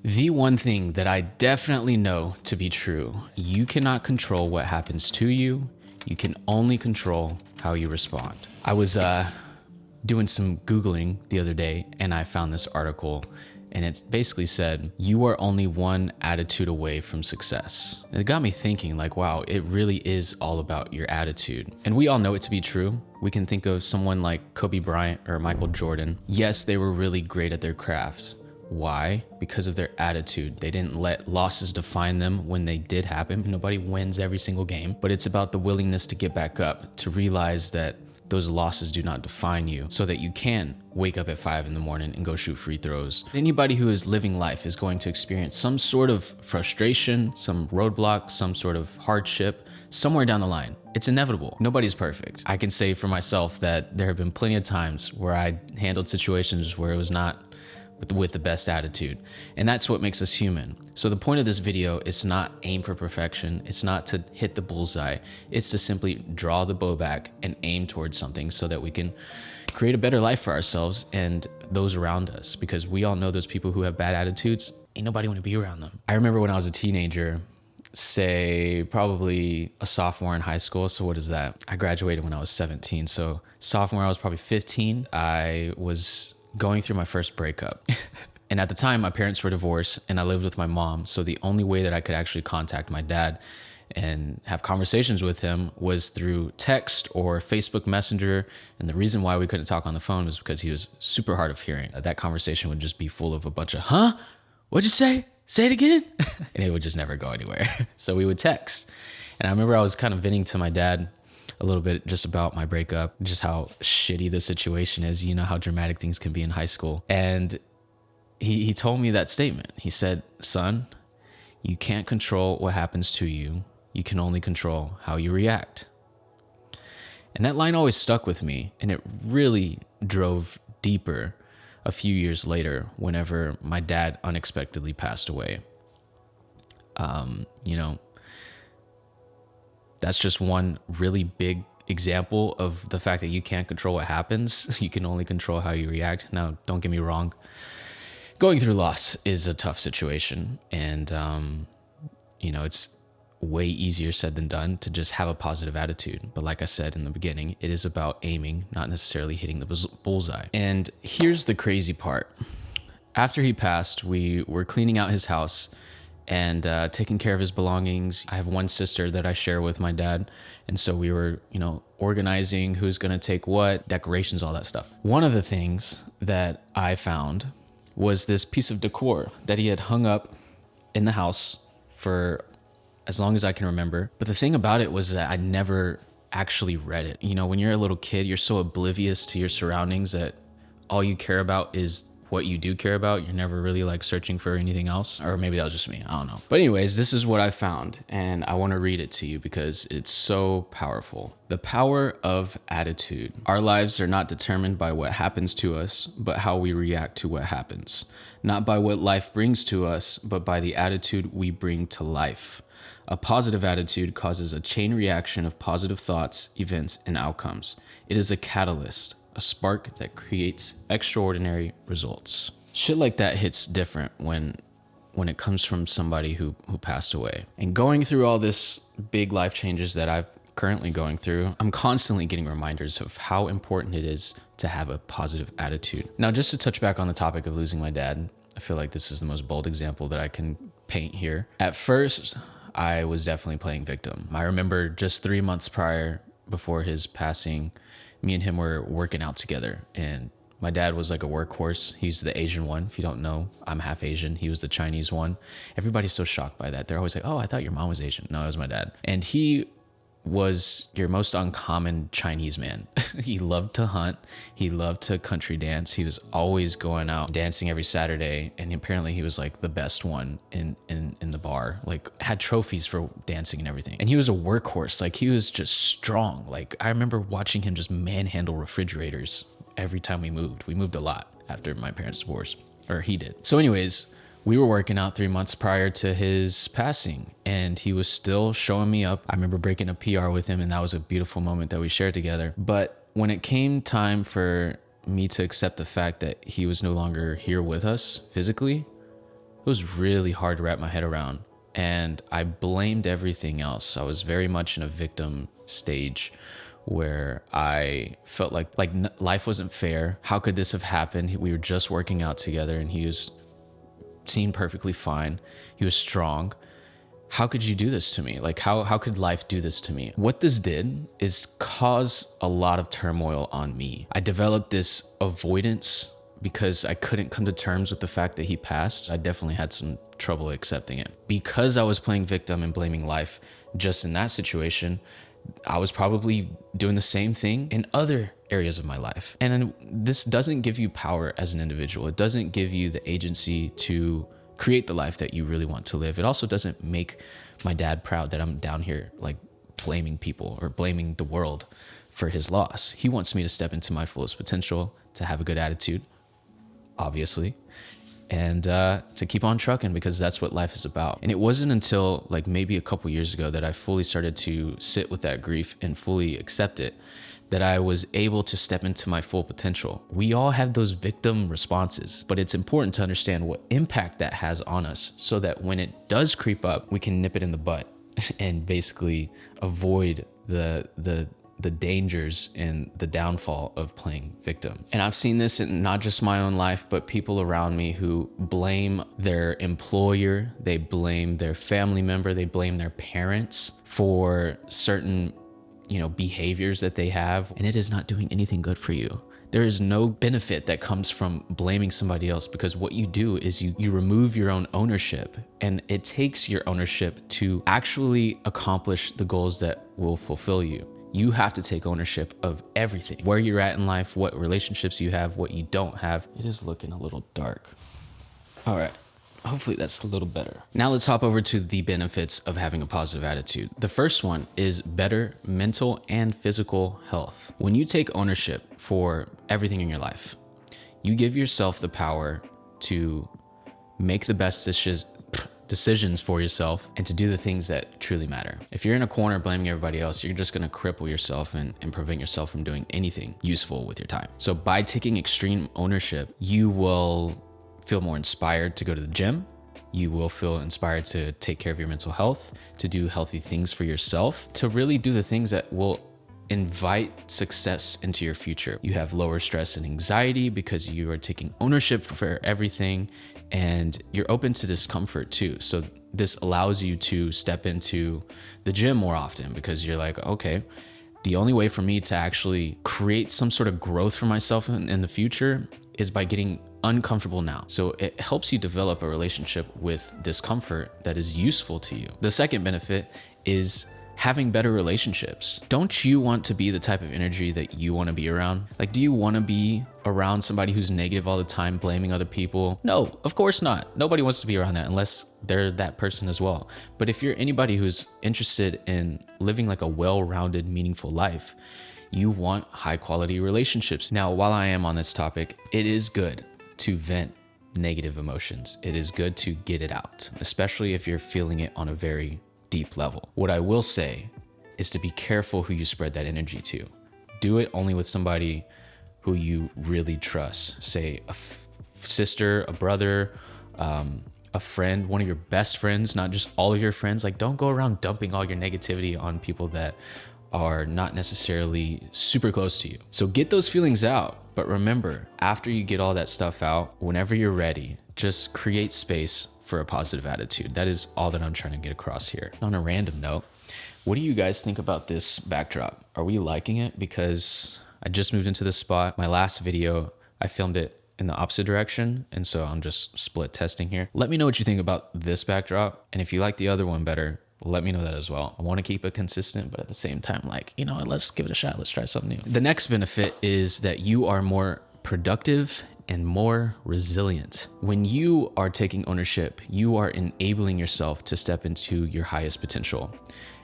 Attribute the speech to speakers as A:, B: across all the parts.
A: The one thing that I definitely know to be true, you cannot control what happens to you. You can only control how you respond. I was doing some Googling the other day and I found this article and it basically said, you are only one attitude away from success. And it got me thinking like, wow, it really is all about your attitude. And we all know it to be true. We can think of someone like Kobe Bryant or Michael Jordan. Yes, they were really great at their craft. Why? Because of their attitude. They didn't let losses define them when they did happen. Nobody wins every single game, but it's about the willingness to get back up, to realize that those losses do not define you so that you can wake up at 5 in the morning and go shoot free throws. Anybody who is living life is going to experience some sort of frustration, some roadblock, some sort of hardship somewhere down the line. It's inevitable. Nobody's perfect. I can say for myself that there have been plenty of times where I handled situations where it was not with the best attitude. And that's what makes us human. So the point of this video is to not aim for perfection. It's not to hit the bullseye. It's to simply draw the bow back and aim towards something so that we can create a better life for ourselves and those around us. Because we all know those people who have bad attitudes, ain't nobody want to be around them. I remember when I was a teenager, say probably a sophomore in high school. So what is that? I graduated when I was 17. So sophomore, I was probably 15. I was going through my first breakup. And at the time, my parents were divorced and I lived with my mom. So the only way that I could actually contact my dad and have conversations with him was through text or Facebook Messenger. And the reason why we couldn't talk on the phone was because he was super hard of hearing. That conversation would just be full of a bunch of, huh? What'd you say? Say it again? And it would just never go anywhere. So we would text. And I remember I was kind of venting to my dad a little bit just about my breakup, just how shitty the situation is. You know how dramatic things can be in high school. And he told me that statement. He said, son, you can't control what happens to you. You can only control how you react. And that line always stuck with me. And it really drove deeper a few years later whenever my dad unexpectedly passed away. That's just one really big example of the fact that you can't control what happens. You can only control how you react. Now, don't get me wrong. Going through loss is a tough situation. And, it's way easier said than done to just have a positive attitude. But like I said in the beginning, it is about aiming, not necessarily hitting the bullseye. And here's the crazy part. After he passed, we were cleaning out his house and taking care of his belongings. I have one sister that I share with my dad. And so we were, organizing who's going to take what, decorations, all that stuff. One of the things that I found was this piece of decor that he had hung up in the house for as long as I can remember. But the thing about it was that I never actually read it. When you're a little kid, you're so oblivious to your surroundings that all you care about is what you do care about. You're never really like searching for anything else. Or maybe that was just me. I don't know. But anyways, this is what I found. And I want to read it to you because it's so powerful. The power of attitude. Our lives are not determined by what happens to us, but how we react to what happens. Not by what life brings to us, but by the attitude we bring to life. A positive attitude causes a chain reaction of positive thoughts, events, and outcomes. It is a catalyst, a spark that creates extraordinary results. Shit like that hits different when it comes from somebody who passed away. And going through all this big life changes that I've currently going through, I'm constantly getting reminders of how important it is to have a positive attitude. Now, just to touch back on the topic of losing my dad, I feel like this is the most bold example that I can paint here. At first, I was definitely playing victim. I remember just 3 months prior, before his passing, me and him were working out together. And my dad was like a workhorse. He's the Asian one. If you don't know, I'm half Asian. He was the Chinese one. Everybody's so shocked by that. They're always like, oh, I thought your mom was Asian. No, it was my dad. And he was your most uncommon Chinese man. He loved to hunt. He loved to country dance. He was always going out dancing every Saturday. And apparently he was like the best one in the bar, like had trophies for dancing and everything. And he was a workhorse. Like he was just strong. Like I remember watching him just manhandle refrigerators every time we moved. We moved a lot after my parents' divorce, or he did. So anyways, we were working out 3 months prior to his passing and he was still showing me up. I remember breaking a PR with him and that was a beautiful moment that we shared together. But when it came time for me to accept the fact that he was no longer here with us physically, It was really hard to wrap my head around. And I blamed everything else. I was very much in a victim stage where I felt like life wasn't fair. How could this have happened? We were just working out together and he seemed perfectly fine. He was strong. How could you do this to me? Like, how could life do this to me? What this did is cause a lot of turmoil on me. I developed this avoidance because I couldn't come to terms with the fact that he passed. I definitely had some trouble accepting it. Because I was playing victim and blaming life just in that situation, I was probably doing the same thing in other areas of my life. And this doesn't give you power as an individual. It doesn't give you the agency to create the life that you really want to live. It also doesn't make my dad proud that I'm down here like blaming people or blaming the world for his loss. He wants me to step into my fullest potential, to have a good attitude, obviously, and to keep on trucking, because that's what life is about. And it wasn't until like maybe a couple years ago that I fully started to sit with that grief and fully accept it, that I was able to step into my full potential. We all have those victim responses, but it's important to understand what impact that has on us so that when it does creep up, we can nip it in the butt and basically avoid the dangers and the downfall of playing victim. And I've seen this in not just my own life, but people around me who blame their employer, they blame their family member, they blame their parents for certain behaviors that they have, and it is not doing anything good for you. There is no benefit that comes from blaming somebody else, because what you do is you remove your own ownership, and it takes your ownership to actually accomplish the goals that will fulfill you. You have to take ownership of everything, where you're at in life, what relationships you have, what you don't have. It is looking a little dark. All right. Hopefully that's a little better. Now let's hop over to the benefits of having a positive attitude. The first one is better mental and physical health. When you take ownership for everything in your life, you give yourself the power to make the best decisions for yourself and to do the things that truly matter. If you're in a corner blaming everybody else, you're just going to cripple yourself and prevent yourself from doing anything useful with your time. So by taking extreme ownership, you will feel more inspired to go to the gym. You will feel inspired to take care of your mental health, to do healthy things for yourself, to really do the things that will invite success into your future. You have lower stress and anxiety because you are taking ownership for everything, and you're open to discomfort too. So this allows you to step into the gym more often because you're like, okay, the only way for me to actually create some sort of growth for myself in the future is by getting uncomfortable now. So it helps you develop a relationship with discomfort that is useful to you. The second benefit is having better relationships. Don't you want to be the type of energy that you want to be around? Like, do you want to be around somebody who's negative all the time, blaming other people? No, of course not. Nobody wants to be around that unless they're that person as well. But if you're anybody who's interested in living like a well-rounded, meaningful life, you want high quality relationships. Now, while I am on this topic, it is good to vent negative emotions. It is good to get it out, especially if you're feeling it on a very deep level. What I will say is to be careful who you spread that energy to. Do it only with somebody who you really trust. Say a sister, a brother, a friend, one of your best friends, not just all of your friends. Like, don't go around dumping all your negativity on people that are not necessarily super close to you. So get those feelings out. But remember, after you get all that stuff out, whenever you're ready, just create space for a positive attitude. That is all that I'm trying to get across here. On a random note, what do you guys think about this backdrop? Are we liking it? Because I just moved into this spot. My last video, I filmed it in the opposite direction, and so I'm just split testing here. Let me know what you think about this backdrop, and if you like the other one better, let me know that as well. I want to keep it consistent, but at the same time, like, let's give it a shot. Let's try something new. The next benefit is that you are more productive and more resilient. When you are taking ownership, you are enabling yourself to step into your highest potential.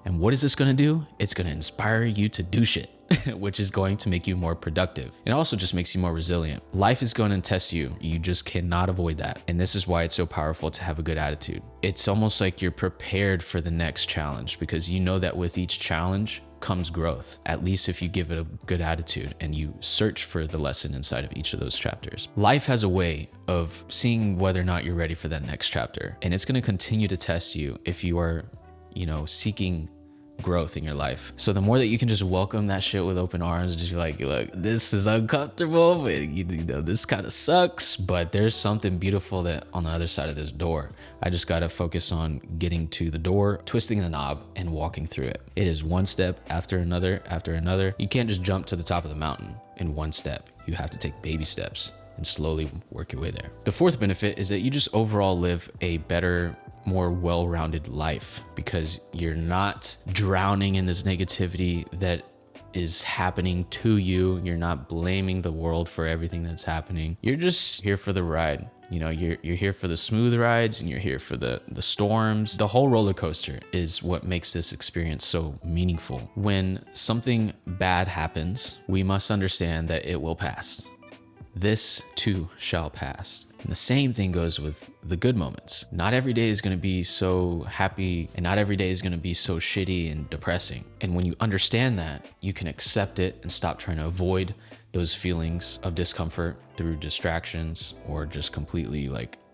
A: And what is this going to do? It's going to inspire you to do shit, which is going to make you more productive. It also just makes you more resilient. Life is going to test you. You just cannot avoid that. And this is why it's so powerful to have a good attitude. It's almost like you're prepared for the next challenge because you know that with each challenge, comes growth, at least if you give it a good attitude and you search for the lesson inside of each of those chapters. Life has a way of seeing whether or not you're ready for that next chapter. And it's going to continue to test you if you are, seeking growth in your life. So the more that you can just welcome that shit with open arms, just be like, look, this is uncomfortable, but this kind of sucks, but there's something beautiful that on the other side of this door. I just got to focus on getting to the door, twisting the knob, and walking through it. It is one step after another after another. You can't just jump to the top of the mountain in one step. You have to take baby steps and slowly work your way there. The fourth benefit is that you just overall live a better, more well-rounded life because you're not drowning in this negativity that is happening to you. You're not blaming the world for everything that's happening. You're just here for the ride. You're here for the smooth rides and you're here for the storms. The whole roller coaster is what makes this experience so meaningful. When something bad happens, we must understand that it will pass. This too shall pass. And the same thing goes with the good moments. Not every day is going to be so happy and not every day is going to be so shitty and depressing. And when you understand that, you can accept it and stop trying to avoid those feelings of discomfort through distractions or just completely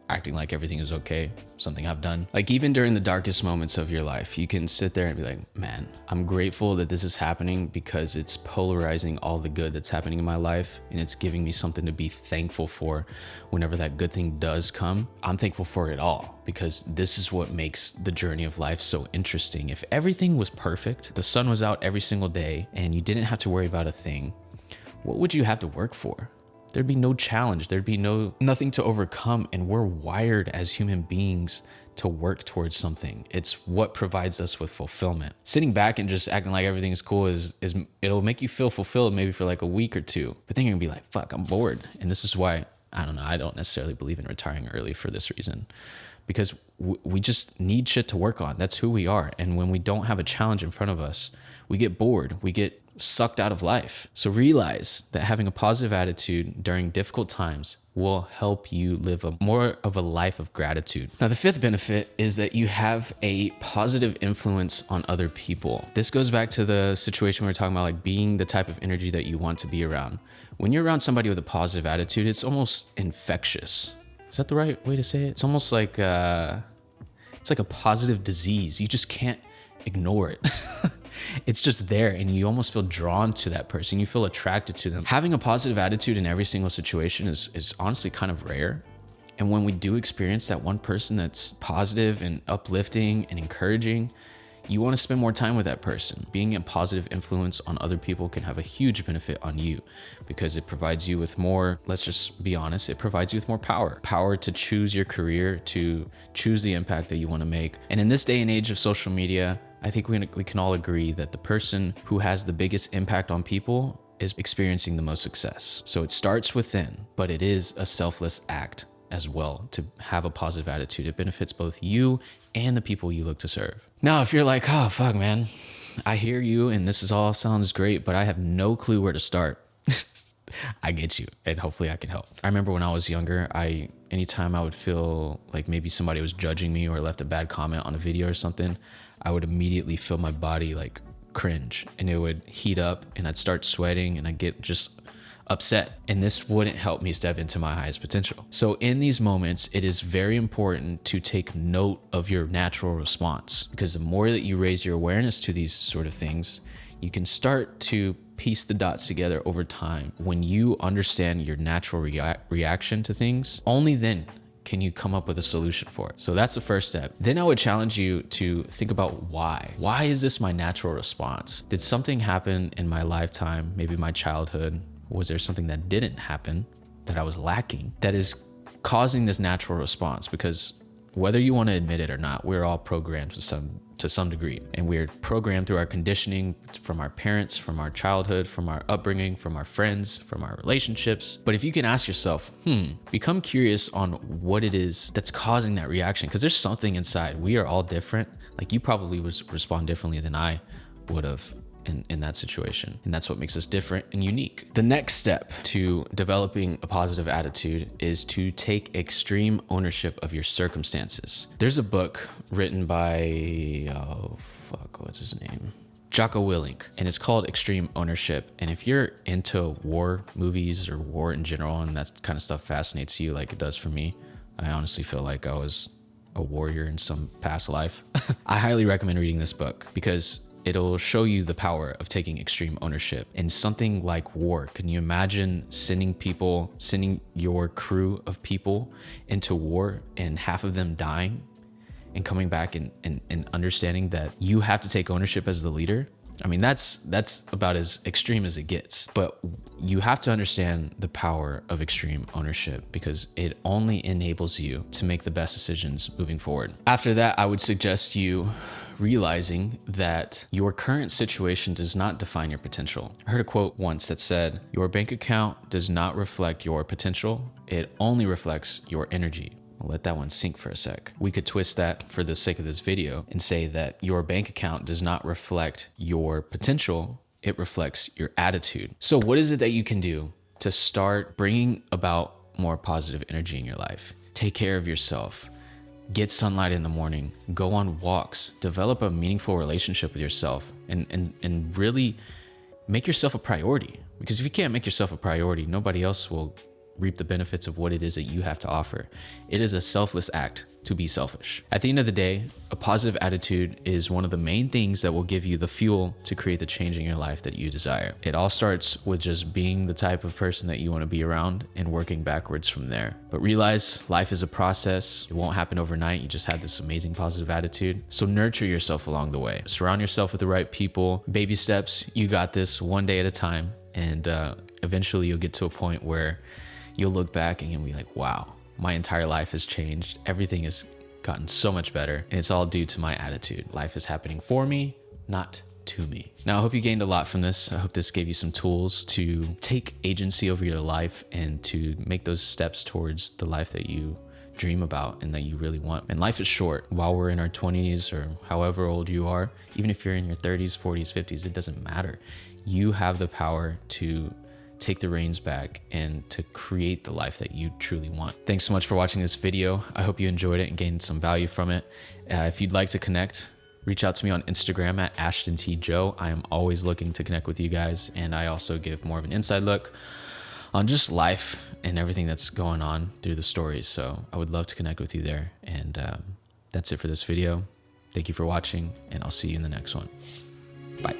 A: acting like everything is okay, something I've done. Even during the darkest moments of your life, you can sit there and be like, man, I'm grateful that this is happening because it's polarizing all the good that's happening in my life and it's giving me something to be thankful for whenever that good thing does come. I'm thankful for it all because this is what makes the journey of life so interesting. If everything was perfect, the sun was out every single day and you didn't have to worry about a thing, what would you have to work for? There'd be no challenge. There'd be nothing to overcome. And we're wired as human beings to work towards something. It's what provides us with fulfillment. Sitting back and just acting like everything's cool is it'll make you feel fulfilled maybe for a week or two. But then you're gonna be like, fuck, I'm bored. And this is why, I don't know, I don't necessarily believe in retiring early for this reason. Because we just need shit to work on. That's who we are. And when we don't have a challenge in front of us, we get bored. We get sucked out of life. So realize that having a positive attitude during difficult times will help you live more of a life of gratitude. Now, the fifth benefit is that you have a positive influence on other people. This goes back to the situation we were talking about, being the type of energy that you want to be around. When you're around somebody with a positive attitude, it's almost infectious. Is that the right way to say it? It's almost like it's like a positive disease. You just can't ignore it. It's just there and you almost feel drawn to that person. You feel attracted to them. Having a positive attitude in every single situation is honestly kind of rare. And when we do experience that one person that's positive and uplifting and encouraging, you want to spend more time with that person. Being a positive influence on other people can have a huge benefit on you because it provides you with more, let's just be honest, it provides you with more power. Power to choose your career, to choose the impact that you want to make. And in this day and age of social media, I think we can all agree that the person who has the biggest impact on people is experiencing the most success. So it starts within, but it is a selfless act as well to have a positive attitude. It benefits both you and the people you look to serve. Now, if you're like, oh, fuck, man, I hear you and this all sounds great, but I have no clue where to start. I get you, and hopefully I can help. I remember when I was younger, anytime I would feel like maybe somebody was judging me or left a bad comment on a video or something, I would immediately feel my body cringe and it would heat up and I'd start sweating and I'd get just upset. And this wouldn't help me step into my highest potential. So in these moments, it is very important to take note of your natural response because the more that you raise your awareness to these sort of things, you can start to piece the dots together over time. When you understand your natural reaction to things, only then can you come up with a solution for it. So that's the first step. Then I would challenge you to think about why. Why is this my natural response? Did something happen in my lifetime, maybe my childhood? Was there something that didn't happen that I was lacking that is causing this natural response? Because whether you want to admit it or not, we're all programmed to some degree. And we're programmed through our conditioning from our parents, from our childhood, from our upbringing, from our friends, from our relationships. But if you can ask yourself, become curious on what it is that's causing that reaction, because there's something inside. We are all different. You probably would respond differently than I would have in that situation. And that's what makes us different and unique. The next step to developing a positive attitude is to take extreme ownership of your circumstances. There's a book written by, what's his name? Jocko Willink, and it's called Extreme Ownership. And if you're into war movies or war in general, and that kind of stuff fascinates you like it does for me, I honestly feel like I was a warrior in some past life. I highly recommend reading this book because it'll show you the power of taking extreme ownership in something like war. Can you imagine sending your crew of people into war and half of them dying, and coming back and understanding that you have to take ownership as the leader? I mean, that's about as extreme as it gets, but you have to understand the power of extreme ownership because it only enables you to make the best decisions moving forward. After that, I would suggest you realizing that your current situation does not define your potential. I heard a quote once that said, "Your bank account does not reflect your potential. It only reflects your energy." I'll let that one sink for a sec. We could twist that for the sake of this video and say that your bank account does not reflect your potential. It reflects your attitude. So what is it that you can do to start bringing about more positive energy in your life? Take care of yourself. Get sunlight in the morning. Go on walks. Develop a meaningful relationship with yourself and really make yourself a priority. Because if you can't make yourself a priority, nobody else will reap the benefits of what it is that you have to offer. It is a selfless act to be selfish. At the end of the day, a positive attitude is one of the main things that will give you the fuel to create the change in your life that you desire. It all starts with just being the type of person that you want to be around and working backwards from there. But realize life is a process. It won't happen overnight. You just have this amazing positive attitude. So nurture yourself along the way. Surround yourself with the right people. Baby steps. You got this, one day at a time. And eventually you'll get to a point where you'll look back and you'll be like, wow, my entire life has changed. Everything has gotten so much better. And it's all due to my attitude. Life is happening for me, not to me. Now, I hope you gained a lot from this. I hope this gave you some tools to take agency over your life and to make those steps towards the life that you dream about and that you really want. And life is short. While we're in our 20s or however old you are, even if you're in your 30s, 40s, 50s, it doesn't matter. You have the power to take the reins back and to create the life that you truly want. Thanks so much for watching this video. I hope you enjoyed it and gained some value from it. If you'd like to connect, reach out to me on Instagram at ashtontjoe. I am always looking to connect with you guys, and I also give more of an inside look on just life and everything that's going on through the stories. So I would love to connect with you there. And that's it for this video. Thank you for watching, and I'll see you in the next one. Bye.